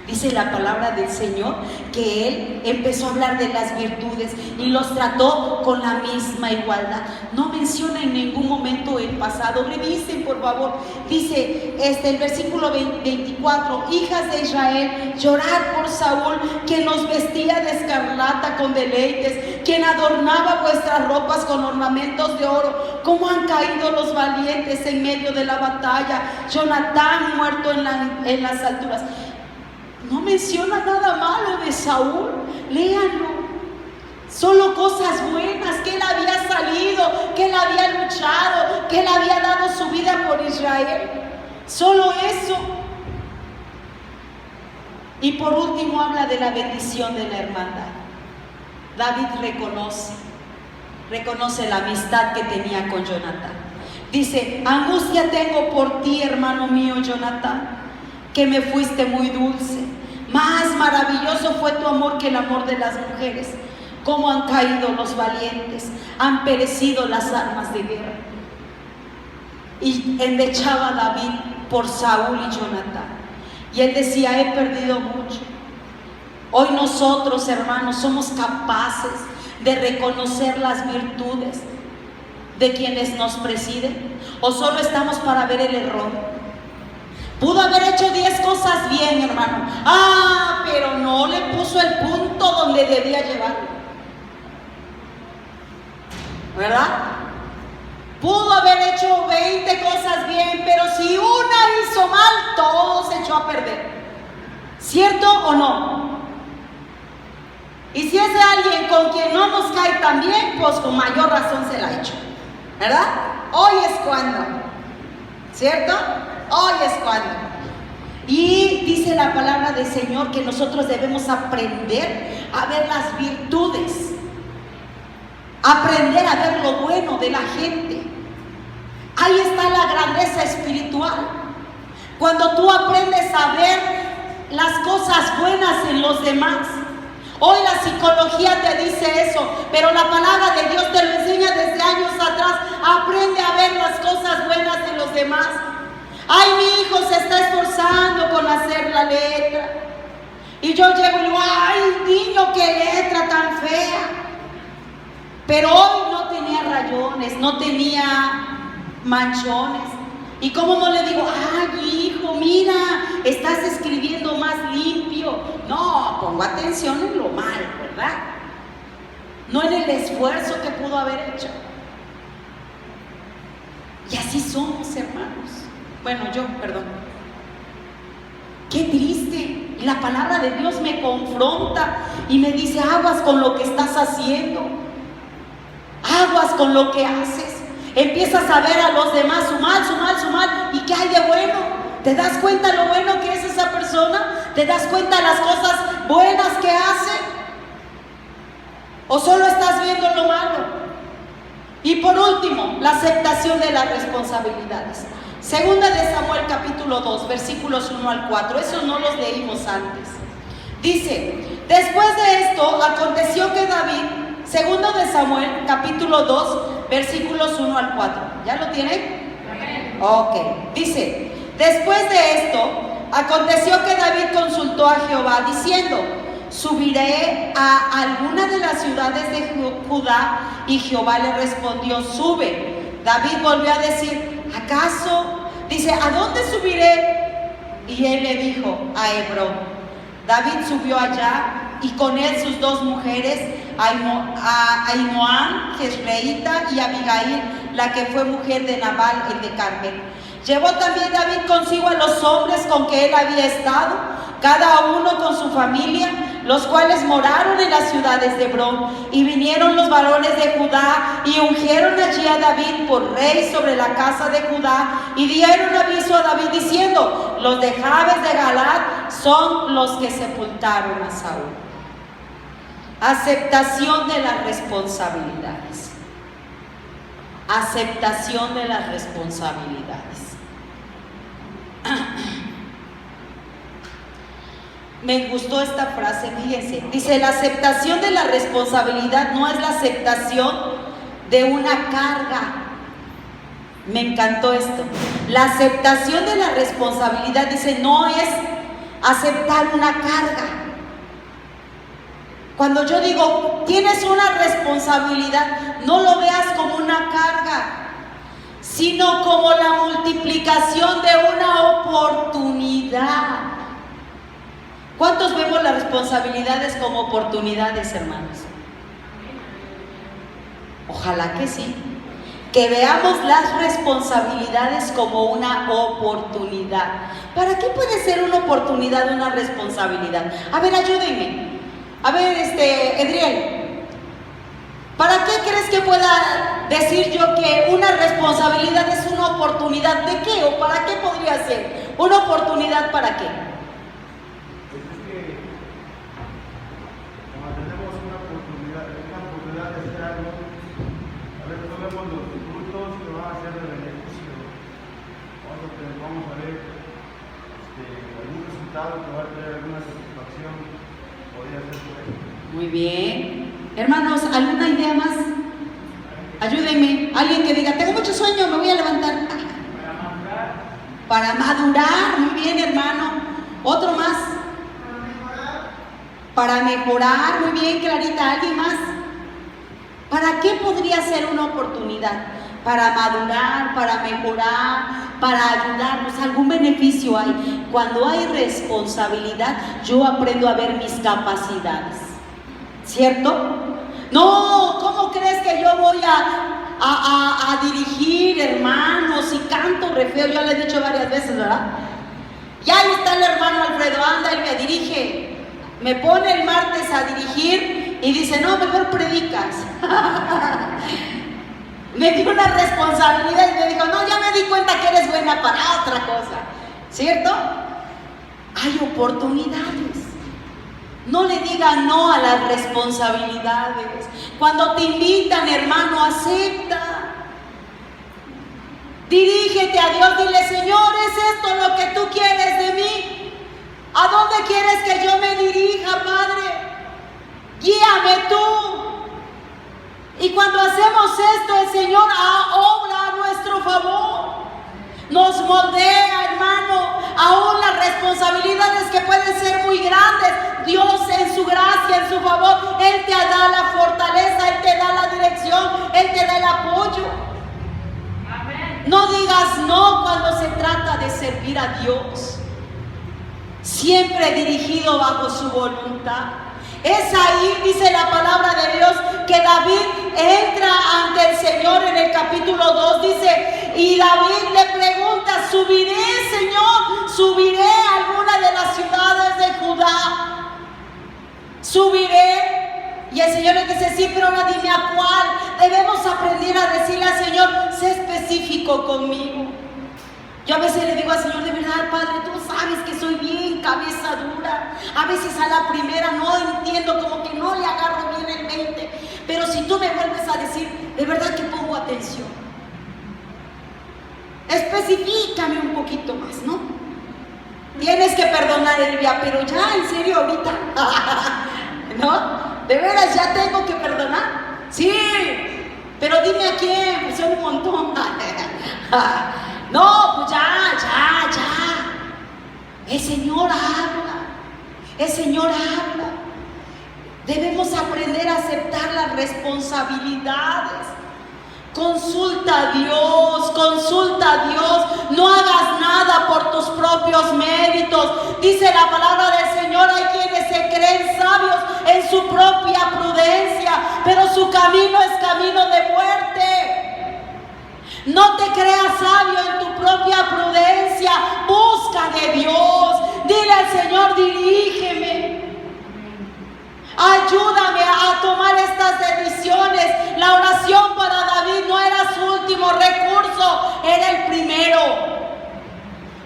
Dice la palabra del Señor que Él empezó a hablar de las virtudes y los trató con la misma igualdad. No menciona en ningún momento el pasado. Revisen, por favor. Dice el versículo 24: hijas de Israel, llorad por Saúl, quien nos vestía de escarlata con deleites, quien adornaba vuestras ropas con ornamentos de oro. ¿Cómo han caído los valientes en medio de la batalla? Jonatán muerto en las alturas. No menciona nada malo de Saúl, léanlo. Solo cosas buenas, que él había salido, que él había luchado, que él había dado su vida por Israel. Solo eso. Y por último habla de la bendición de la hermandad. David reconoce la amistad que tenía con Jonatán. Dice: angustia tengo por ti, hermano mío Jonatán, que me fuiste muy dulce. Más maravilloso fue tu amor que el amor de las mujeres. Cómo han caído los valientes, han perecido las armas de guerra. Y endechaba David por Saúl y Jonatán. Y él decía: he perdido mucho. Hoy nosotros, hermanos, somos capaces de reconocer las virtudes de quienes nos presiden, o solo estamos para ver el error. Pudo haber hecho 10 cosas bien, hermano. Pero no le puso el punto donde debía llevarlo, ¿verdad? Pudo haber hecho 20 cosas bien, pero si una hizo mal, todo se echó a perder. ¿Cierto o no? Y si es de alguien con quien no nos cae tan bien, pues con mayor razón se la ha hecho, ¿verdad? Hoy es cuando, ¿cierto? Hoy es cuando. Y dice la palabra del Señor que nosotros debemos aprender a ver las virtudes, aprender a ver lo bueno de la gente. Ahí está la grandeza espiritual. Cuando tú aprendes a ver las cosas buenas en los demás. Hoy la psicología te dice eso, pero la palabra de Dios te lo enseña desde años atrás. Aprende a ver las cosas buenas en los demás. Ay, mi hijo se está esforzando con hacer la letra. Y yo llego y digo: ay, niño, qué letra tan fea. Pero hoy no tenía rayones, no tenía manchones. ¿Y cómo no le digo: ay, hijo, mira, estás escribiendo más limpio? No, pongo atención en lo malo, ¿verdad? No en el esfuerzo que pudo haber hecho. Y así somos, hermanos. Perdón. Qué triste. Y la palabra de Dios me confronta y me dice: aguas con lo que estás haciendo, aguas con lo que haces. Empiezas a ver a los demás su mal. ¿Y qué hay de bueno? ¿Te das cuenta lo bueno que es esa persona? ¿Te das cuenta las cosas buenas que hace? ¿O solo estás viendo lo malo? Y por último, la aceptación de las responsabilidades. Segunda de Samuel capítulo 2, versículos 1 al 4. Esos no los leímos antes. Dice: después de esto aconteció que David, segunda de Samuel capítulo 2, versículos 1 al 4. ¿Ya lo tienen? Ok, dice, después de esto, aconteció que David consultó a Jehová diciendo, ¿subiré a alguna de las ciudades de Judá? Y Jehová le respondió, sube. David volvió a decir, ¿acaso? Dice, ¿a dónde subiré? Y él le dijo, a Hebrón. David subió allá y con él sus dos mujeres, Ahinoam, Jezreelita, y Abigail, la que fue mujer de Nabal, el de Carmel. Llevó también David consigo a los hombres con que él había estado, cada uno con su familia, los cuales moraron en las ciudades de Hebrón. Y vinieron los varones de Judá y ungieron allí a David por rey sobre la casa de Judá, y dieron aviso a David diciendo, los de Jabes de Galaad son los que sepultaron a Saúl. Aceptación de las responsabilidades. Aceptación de las responsabilidades. Me gustó esta frase, fíjense. Dice, la aceptación de la responsabilidad no es la aceptación de una carga. Me encantó esto. La aceptación de la responsabilidad, dice, no es aceptar una carga. Cuando yo digo, tienes una responsabilidad, no lo veas como una carga, sino como la multiplicación de una oportunidad. ¿Cuántos vemos las responsabilidades como oportunidades, hermanos? Ojalá que sí. Que veamos las responsabilidades como una oportunidad. ¿Para qué puede ser una oportunidad una responsabilidad? A ver, ayúdenme. A ver, Edriel, ¿para qué crees que pueda decir yo que una responsabilidad es una oportunidad? ¿De qué o para qué podría ser? ¿Una oportunidad para qué? Pues es que cuando tenemos una oportunidad de hacer algo, a veces no vemos los frutos que van a ser de beneficio. Vamos a ver algún resultado que va a traer alguna satisfacción. Muy bien. Hermanos, ¿alguna idea más? Ayúdenme. Alguien que diga, tengo mucho sueño, me voy a levantar. Para madurar. Muy bien, hermano. Otro más. Para mejorar. Muy bien, Clarita. ¿Alguien más? ¿Para qué podría ser una oportunidad? Para madurar, para mejorar, para ayudarnos. Algún beneficio hay. Cuando hay responsabilidad, yo aprendo a ver mis capacidades. ¿Cierto? No, ¿cómo crees que yo voy a dirigir, hermanos? Y canto re feo, yo le he dicho varias veces, ¿verdad? Y ahí está el hermano Alfredo, anda y me dirige. Me pone el martes a dirigir y dice, no, mejor predicas. Me dio una responsabilidad y me dijo, no, ya me di cuenta que eres buena para otra cosa. ¿Cierto? Hay oportunidades. No le digan no a las responsabilidades. Cuando te invitan, hermano, acepta. Dirígete a Dios, dile, Señor, ¿es esto lo que tú quieres de mí? ¿A dónde quieres que yo me dirija, Padre? Guíame tú. Y cuando hacemos esto, el Señor obra a nuestro favor. Nos moldea, hermano, aún las responsabilidades que pueden ser muy grandes. Dios en su gracia, en su favor, Él te da la fortaleza, Él te da la dirección, Él te da el apoyo. Amén. No digas no cuando se trata de servir a Dios. Siempre dirigido bajo su voluntad. Es ahí, dice la palabra de Dios, que David entra ante el Señor en el capítulo 2, dice, y David le pregunta, ¿subiré, Señor? ¿Subiré a alguna de las ciudades de Judá? ¿Subiré? Y el Señor le dice, sí, pero ahora dime a cuál. Debemos aprender a decirle al Señor, sé específico conmigo. Yo a veces le digo al Señor, de verdad, Padre, tú sabes que soy bien cabeza dura. A veces a la primera no entiendo, como que no le agarro bien el mente. Pero si tú me vuelves a decir, de verdad que pongo atención. Especifícame un poquito más, ¿no? Tienes que perdonar, Elvia, pero ya, en serio, ahorita. ¿No? ¿De veras ya tengo que perdonar? Sí, pero dime a quién, pues son un montón. No, pues ya. El Señor habla. El Señor habla. Debemos aprender a aceptar las responsabilidades. Consulta a Dios, no hagas nada por tus propios méritos. Dice la palabra del Señor, hay quienes se creen sabios en su propia prudencia, pero su camino es camino de muerte. No te creas sabio en tu propia prudencia, busca de Dios, dile al Señor, dirígeme. Ayúdame a tomar estas decisiones. La oración para David no era su último recurso, era el primero.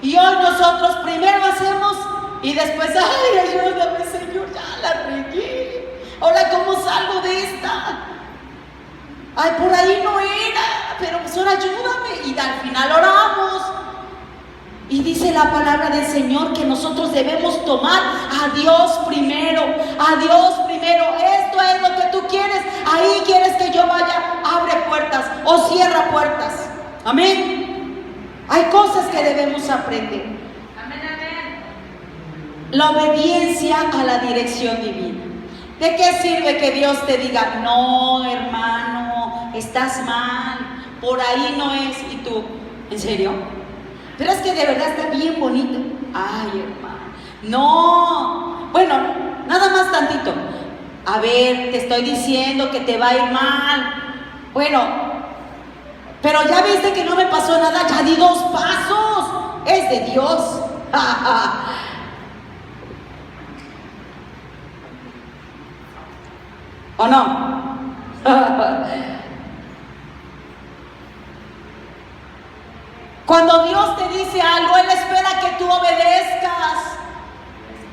Y hoy nosotros primero hacemos y después, ay, ayúdame, Señor, ya la regué. Ahora, ¿cómo salgo de esta? Ay, por ahí no era, pero pues ahora ayúdame. Y al final oramos. Y dice la palabra del Señor que nosotros debemos tomar a Dios primero, a Dios primero. Esto es lo que tú quieres, ahí quieres que yo vaya, abre puertas o cierra puertas. Amén. Hay cosas que debemos aprender. Amén, amén. La obediencia a la dirección divina. ¿De qué sirve que Dios te diga, no, hermano, estás mal, por ahí no es? Y tú, ¿en serio? Pero es que de verdad está bien bonito. Ay, hermano, no. Bueno, nada más tantito. A ver, te estoy diciendo que te va a ir mal. Bueno, pero ya viste que no me pasó nada, ya di 2 pasos. Es de Dios. ¿O no? Cuando Dios te dice algo, Él espera que tú obedezcas.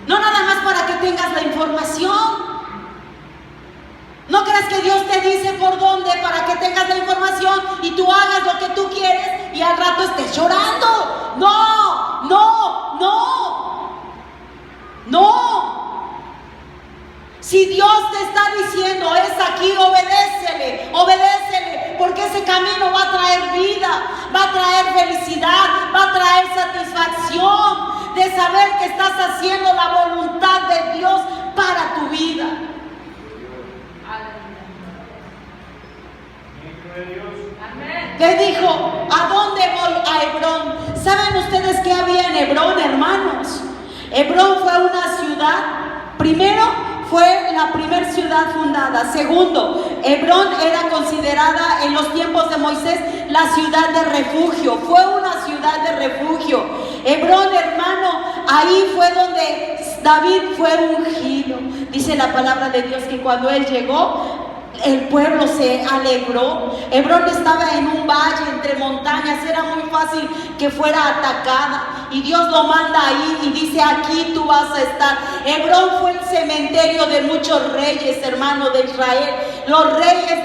No nada más para que tengas la información. No creas que Dios te dice por dónde para que tengas la información y tú hagas lo que tú quieres y al rato estés llorando. No, no, no. No. Si Dios te está diciendo es aquí, obedécele, obedécele, porque ese camino va a traer vida, va a traer felicidad, va a traer satisfacción de saber que estás haciendo la voluntad de Dios para tu vida. Le dijo, ¿a dónde voy? A Hebrón. ¿Saben ustedes qué había en Hebrón, hermanos? Hebrón fue una ciudad, primero, fue la primera ciudad fundada. Segundo, Hebrón era considerada en los tiempos de Moisés la ciudad de refugio. Fue una ciudad de refugio. Hebrón, hermano, ahí fue donde David fue ungido. Dice la palabra de Dios que cuando él llegó, el pueblo se alegró. Hebrón estaba en un valle entre montañas, era muy fácil que fuera atacada y Dios lo manda ahí y dice, aquí tú vas a estar. Hebrón fue el cementerio de muchos reyes, hermano, de Israel. Los reyes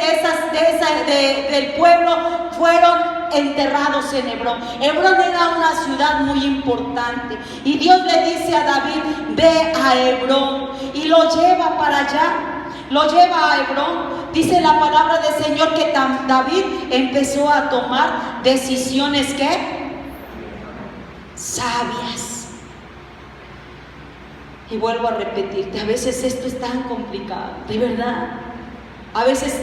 del pueblo fueron enterrados en Hebrón. Hebrón era una ciudad muy importante y Dios le dice a David, ve a Hebrón, y lo lleva para allá. Lo lleva a Hebrón. Dice la palabra del Señor que David empezó a tomar decisiones ¿qué? Sabias. Y vuelvo a repetirte, a veces esto es tan complicado, de verdad. A veces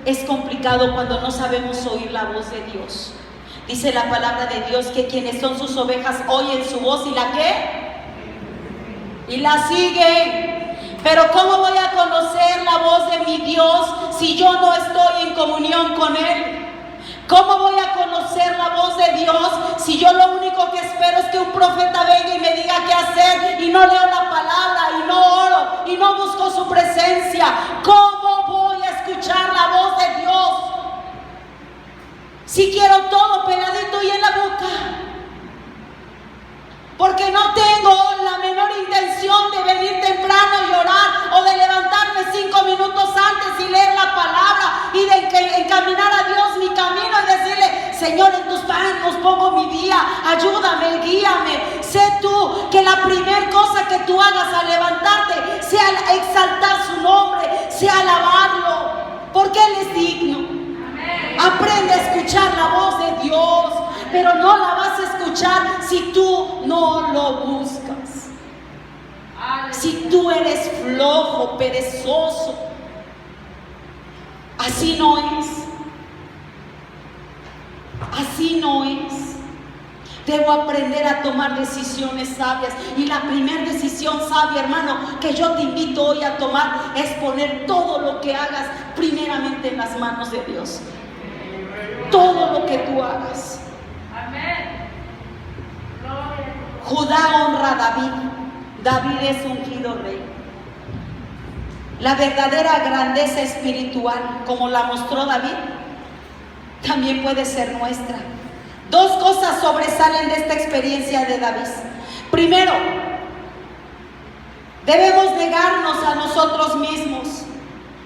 es complicado cuando no sabemos oír la voz de Dios. Dice la palabra de Dios que quienes son sus ovejas oyen su voz y la ¿qué? Y la siguen. Pero ¿cómo voy a conocer la voz de mi Dios si yo no estoy en comunión con Él? ¿Cómo voy a conocer la voz de Dios si yo lo único que espero es que un profeta venga y me diga qué hacer y no leo la palabra y no oro y no busco su presencia? ¿Cómo voy a escuchar la voz de Dios si quiero todo pegadito y en la boca? Porque no tengo la menor intención de venir temprano y orar o de levantarme 5 minutos antes y leer la palabra y de encaminar a Dios mi camino y decirle, Señor, en tus manos pongo mi día, ayúdame, guíame. Sé tú que la primera cosa que tú hagas al levantarte sea exaltar su nombre, sea alabarlo, porque Él es digno. Aprende a escuchar la voz de Dios. pero no la vas a escuchar si tú no lo buscas. Si tú eres flojo, perezoso, así no es. Así no es. Debo aprender a tomar decisiones sabias. Y la primera decisión sabia, hermano, que yo te invito hoy a tomar es poner todo lo que hagas primeramente en las manos de Dios. Todo lo que tú hagas. Judá honra a David. David es ungido rey. La verdadera grandeza espiritual, como la mostró David, también puede ser nuestra. Dos cosas sobresalen de esta experiencia de David. Primero, debemos negarnos a nosotros mismos,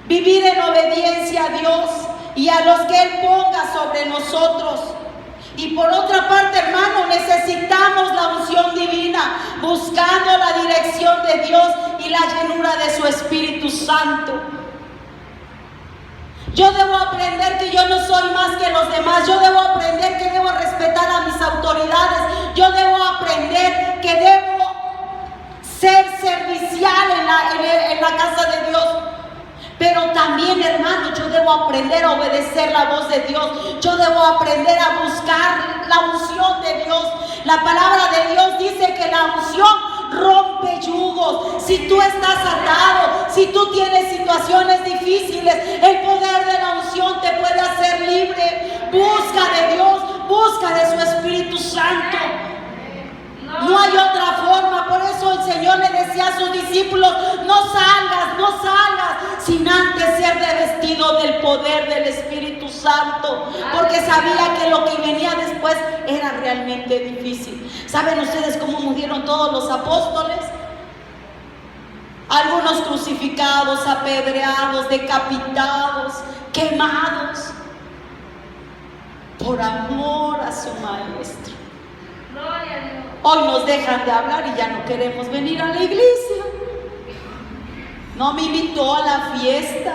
vivir en obediencia a Dios y a los que Él ponga sobre nosotros. Y por otra parte, hermano, necesitamos la unción divina, buscando la dirección de Dios y la llenura de su Espíritu Santo. Yo debo aprender que yo no soy más que los demás. Yo debo aprender que debo respetar a mis autoridades. Yo debo aprender que debo ser servicial en la casa de Dios. Pero también, hermano, yo debo aprender a obedecer la voz de Dios. Yo debo aprender a buscar la unción de Dios. La palabra de Dios dice que la unción rompe yugos. Si tú estás atado, si tú tienes situaciones difíciles, el poder de la unción te puede hacer libre. Busca de Dios, busca de su Espíritu Santo. No hay otra forma. Por eso el Señor le decía a sus discípulos: no salgas sin antes ser revestido del poder del Espíritu Santo, porque sabía que lo que venía después era realmente difícil. ¿Saben ustedes cómo murieron todos los apóstoles? Algunos crucificados, apedreados, decapitados, quemados, por amor a su Maestro. Hoy nos dejan de hablar y ya no queremos venir a la iglesia. No me invitó a la fiesta.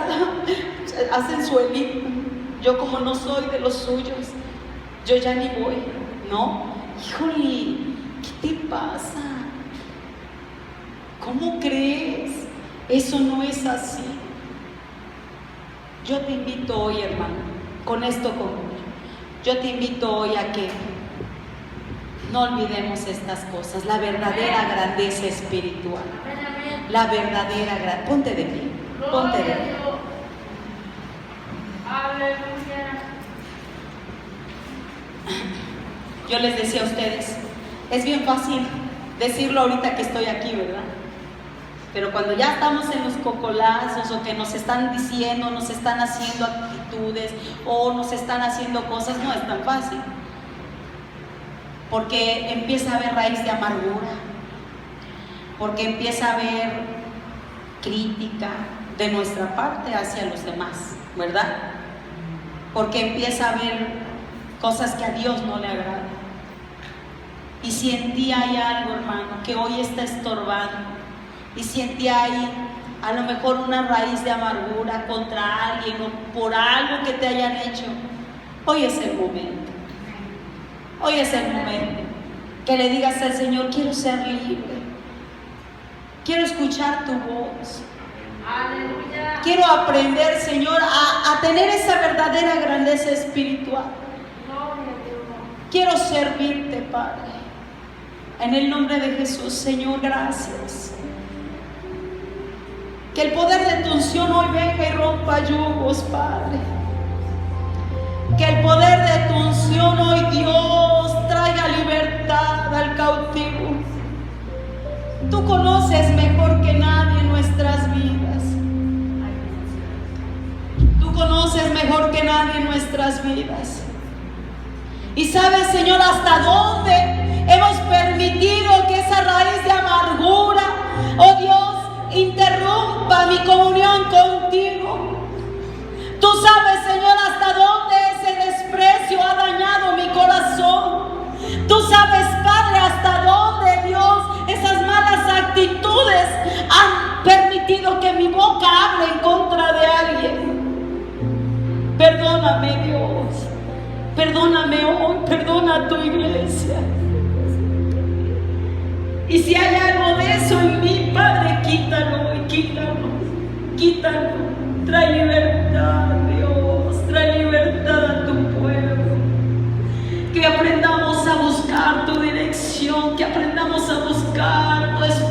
Hacen su elito. Yo, como no soy de los suyos, yo ya ni voy. No, híjole, ¿qué te pasa? ¿Cómo crees? Eso no es así. Yo te invito hoy, hermano, con esto concluyo. Yo te invito hoy a que no olvidemos estas cosas, la verdadera grandeza espiritual. La verdadera grandeza. Ponte de pie, ponte de pie. Yo les decía a ustedes, es bien fácil decirlo ahorita que estoy aquí, ¿verdad? Pero cuando ya estamos en los cocolazos, o que nos están diciendo, nos están haciendo actitudes, o nos están haciendo cosas, no es tan fácil. Porque empieza a haber raíz de amargura, porque empieza a haber crítica de nuestra parte hacia los demás, ¿verdad? Porque empieza a haber cosas que a Dios no le agradan. Y si en ti hay algo, hermano, que hoy está estorbando, y si en ti hay a lo mejor una raíz de amargura contra alguien o por algo que te hayan hecho, hoy es el momento. Hoy es el momento que le digas al Señor: quiero ser libre, quiero escuchar tu voz. Aleluya. Quiero aprender, Señor, a tener esa verdadera grandeza espiritual. Quiero servirte, Padre. En el nombre de Jesús, Señor, gracias. Que el poder de tu unción hoy venga y rompa yugos, Padre. Que el poder de tu unción hoy, Dios, traiga libertad al cautivo. Tú conoces mejor que nadie nuestras vidas. Tú conoces mejor que nadie nuestras vidas. Y sabes, Señor, hasta dónde hemos permitido que esa raíz de amargura, oh Dios, interrumpa mi comunión contigo. Tú sabes, Señor, hasta dónde ese desprecio ha dañado mi corazón. Tú sabes, Padre, hasta dónde, Dios, esas malas actitudes han permitido que mi boca hable en contra de alguien. Perdóname, Dios. perdóname hoy, perdona a tu iglesia. Y si hay algo de eso en mí, Padre, quítalo y quítalo, quítalo. Trae libertad, Dios, trae libertad a tu pueblo. Que aprendamos a buscar tu dirección, que aprendamos a buscar tu espíritu.